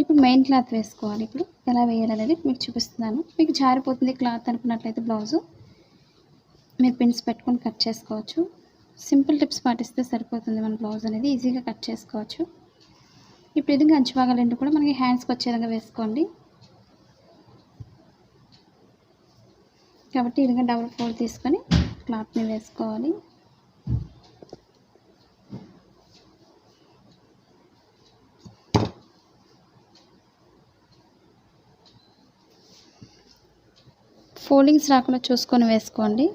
ఇప్పుడు main cloth వేసుకోవాలి. ఇప్పుడు ఎలా వేయాలనేది మీకు చూపిస్తున్నాను. మీకు జారిపోతుంది క్లాత్ అనుకున్నట్లయితే బ్లౌజు మీరు పిన్స్ పెట్టుకొని కట్ చేసుకోవచ్చు. సింపుల్ టిప్స్ పాటిస్తే సరిపోతుంది. మన బ్లౌజ్ అనేది ఈజీగా కట్ చేసుకోవచ్చు. ఇప్పుడు ఇది అంచు భాగాలు రెండు కూడా మనకి హ్యాండ్స్కి వచ్చే విధంగా వేసుకోండి. కాబట్టి ఈ విధంగా డబుల్ ఫోల్డ్ తీసుకొని క్లాత్ని వేసుకోవాలి. ఫోల్డింగ్స్ రాకుండా చూసుకొని వేసుకోండి.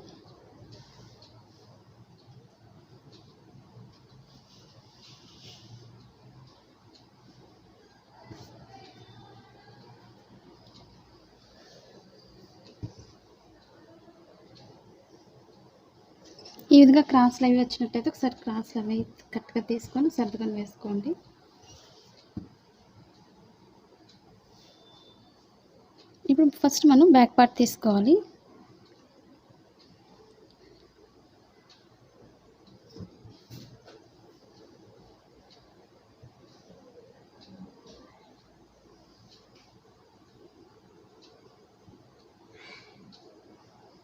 ఈ విధంగా క్రాస్లు అవి వచ్చినట్టయితే ఒకసారి క్రాస్లు అవి కరెక్ట్గా తీసుకొని సర్దుకొని వేసుకోండి. ఇప్పుడు ఫస్ట్ మనం బ్యాక్ పార్ట్ తీసుకోవాలి.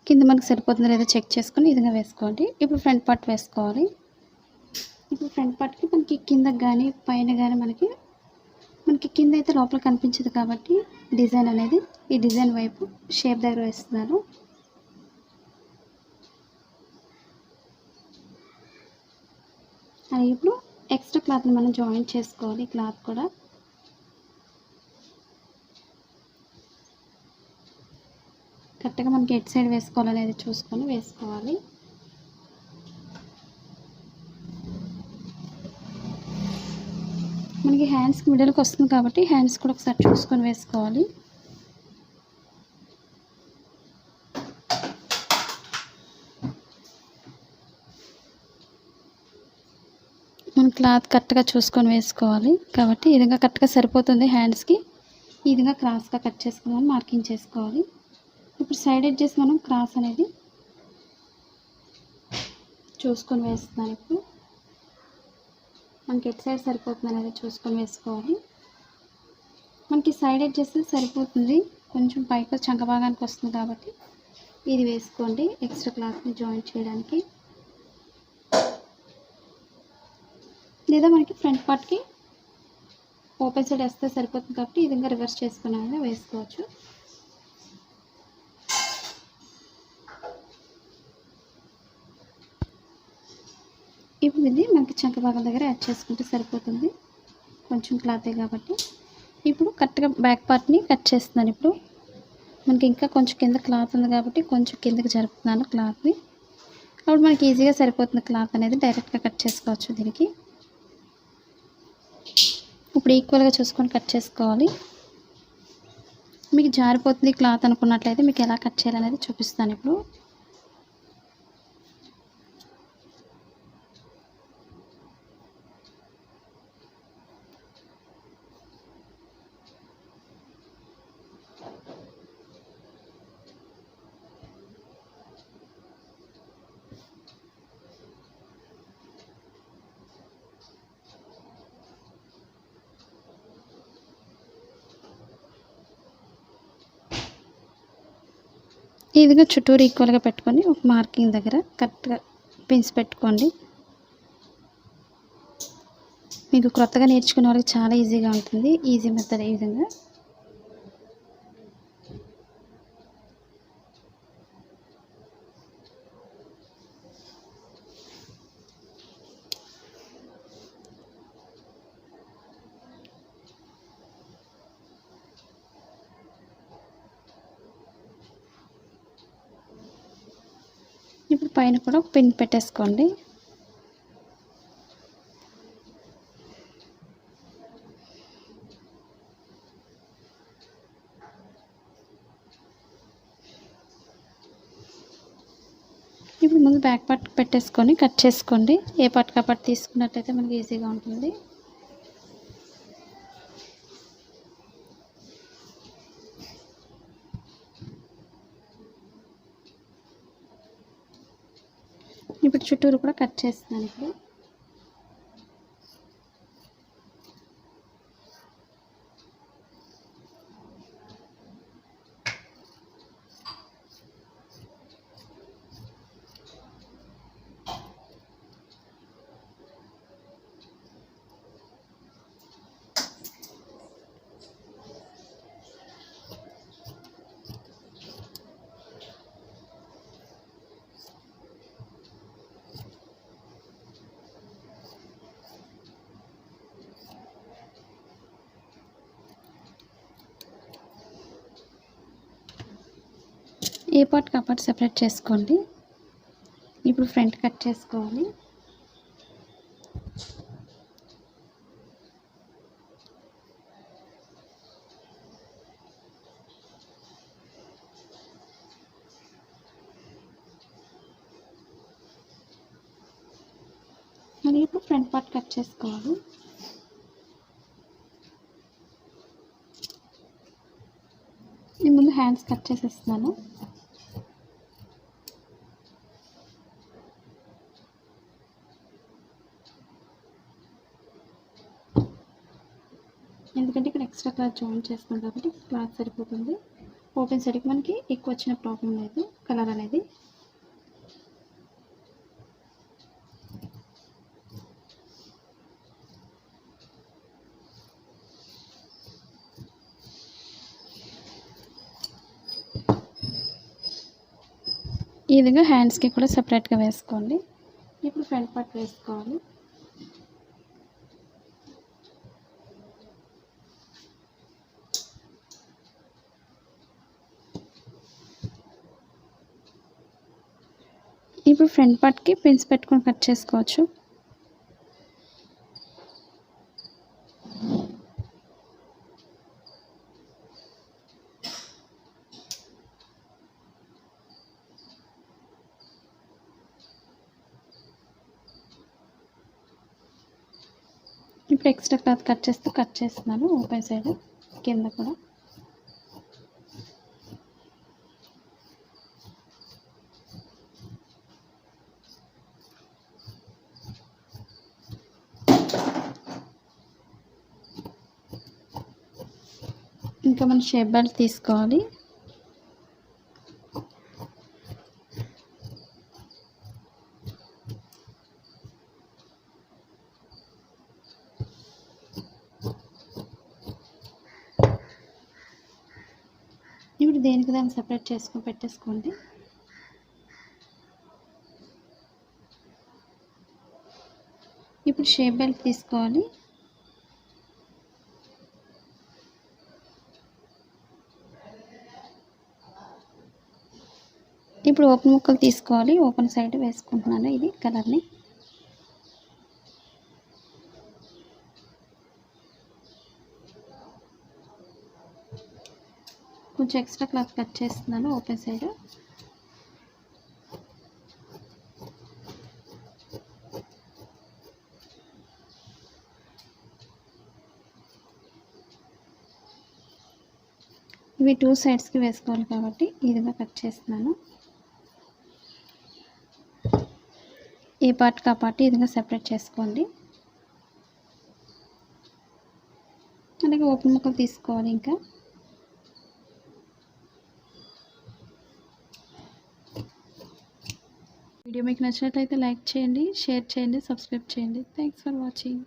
కింద మనకు సరిపోతుందో లేదో చెక్ చేసుకొని ఈ విధంగా వేసుకోండి. ఇప్పుడు ఫ్రంట్ పార్ట్ వేసుకోవాలి. ఇప్పుడు ఫ్రంట్ పార్ట్కి మనకి కిందకి కానీ పైన కానీ మనకి కింద అయితే లోపల కనిపించదు కాబట్టి డిజైన్ అనేది ఈ డిజైన్ వైపు షేప్ దగ్గర వేస్తున్నాను. అలాగే ఇప్పుడు ఎక్స్ట్రా క్లాత్ని మనం జాయిన్ చేసుకోవాలి. క్లాత్ కూడా కరెక్ట్గా మనకి ఎటు సైడ్ వేసుకోవాలనేది చూసుకొని వేసుకోవాలి. మనకి హ్యాండ్స్కి మిడిల్కి వస్తుంది కాబట్టి హ్యాండ్స్ కూడా ఒకసారి చూసుకొని వేసుకోవాలి. మన క్లాత్ కరెక్ట్గా చూసుకొని వేసుకోవాలి. కాబట్టి ఈ విధంగా కరెక్ట్గా సరిపోతుంది. హ్యాండ్స్కి ఈ విధంగా క్రాస్గా కట్ చేసుకుని మార్కింగ్ చేసుకోవాలి. ఇప్పుడు సైడ్ ఎడ్జెస్ మనం క్రాస్ అనేది చూసుకొని వేస్తున్నాను. ఇప్పుడు మనకి ఎటు సైడ్ సరిపోతుంది అనేది చూసుకొని వేసుకోవాలి. మనకి సైడ్ ఎడ్జెస్ సరిపోతుంది, కొంచెం పైకి చంక భాగానికి వస్తుంది కాబట్టి ఇది వేసుకోండి ఎక్స్ట్రా క్లాత్ని జాయింట్ చేయడానికి. లేదా మనకి ఫ్రంట్ పార్ట్కి ఓపెన్ సైడ్ వేస్తే సరిపోతుంది కాబట్టి ఈ విధంగా రివర్స్ చేసుకుని వేసుకోవచ్చు. ఇప్పుడు ఇది మనకి చంక భాగం దగ్గర యాడ్ చేసుకుంటే సరిపోతుంది, కొంచెం క్లాతే కాబట్టి. ఇప్పుడు కరెక్ట్గా బ్యాక్ పార్ట్ని కట్ చేస్తున్నాను. ఇప్పుడు మనకి ఇంకా కొంచెం కింద క్లాత్ ఉంది కాబట్టి కొంచెం కిందకి జరుపుతున్నాను క్లాత్ని. అప్పుడు మనకి ఈజీగా సరిపోతుంది. క్లాత్ అనేది డైరెక్ట్గా కట్ చేసుకోవచ్చు దీనికి. ఇప్పుడు ఈక్వల్గా చూసుకొని కట్ చేసుకోవాలి. మీకు జారిపోతుంది క్లాత్ అనుకున్నట్లయితే మీకు ఎలా కట్ చేయాలనేది చూపిస్తాను ఇప్పుడు. ఈ విధంగా చుట్టూరు ఈక్వల్గా పెట్టుకొని ఒక మార్కింగ్ దగ్గర కరెక్ట్గా పిన్స్ పెట్టుకోండి. మీకు కొత్తగా నేర్చుకునే వాళ్ళకి చాలా ఈజీగా ఉంటుంది. ఈజీ మెథడ్ ఈ విధంగా. ఇప్పుడు పైన కూడా ఒక పిన్ పెట్టేసుకోండి. ఇప్పుడు ముందు బ్యాక్ పార్ట్ పెట్టేసుకొని కట్ చేసుకోండి. ఏ పార్ట్కి ఆ పార్ట్ తీసుకున్నట్టయితే మనకి ఈజీగా ఉంటుంది. ఇప్పుడు చుట్టూరు కూడా కట్ చేస్తున్నాను. ఏ పార్ట్కి ఆ పార్ట్ సెపరేట్ చేసుకోండి. ఇప్పుడు ఫ్రంట్ కట్ చేసుకోవాలి. మరి ఇప్పుడు ఫ్రంట్ పార్ట్ కట్ చేసుకోవాలి. నేను ముందు హ్యాండ్స్ కట్ చేసేస్తున్నాను. ఎందుకంటే ఇక్కడ ఎక్స్ట్రా క్లాత్ జాయిన్ చేస్తాం కాబట్టి క్లాత్ సరిపోతుంది. ఓపెన్ సైడ్కి మనకి ఎక్కువ వచ్చిన ప్రాబ్లం లేదు కలర్ అనేది. ఈ విధంగా హ్యాండ్స్కి కూడా సపరేట్గా వేసుకోండి. ఇప్పుడు ఫ్రంట్ పార్ట్ వేసుకోవాలి. ఇప్పుడు ఫ్రంట్ పార్ట్కి పిన్స్ పెట్టుకొని కట్ చేసుకోవచ్చు. ఇప్పుడు ఎక్స్ట్రా క్లాత్ కట్ చేస్తున్నాను ఓపెన్ సైడ్ కింద కూడా. ఇంకా మనం షేప్ బెల్ట్ తీసుకోవాలి. ఇప్పుడు దేనికి దాన్ని సెపరేట్ చేసుకొని పెట్టేసుకోండి. ఇప్పుడు షేప్ బెల్ట్ తీసుకోవాలి. ఇప్పుడు ఓపెన్ ముక్కలు తీసుకోవాలి. ఓపెన్ సైడ్ వేసుకుంటున్నాను ఇది కలర్ని. కొంచెం ఎక్స్ట్రా క్లాత్ కట్ చేస్తున్నాను ఓపెన్ సైడ్. ఇవి 2 సైడ్స్కి వేసుకోవాలి కాబట్టి ఈ విధంగా కట్ చేస్తున్నాను. ఏ పార్ట్కి ఆ పార్ట్ ఈ విధంగా సెపరేట్ చేసుకోండి. అలాగే ఓపెన్ ముక్కలు తీసుకోవాలి. ఇంకా వీడియో మీకు నచ్చినట్లయితే లైక్ చేయండి, షేర్ చేయండి, సబ్స్క్రైబ్ చేయండి. Thanks for watching.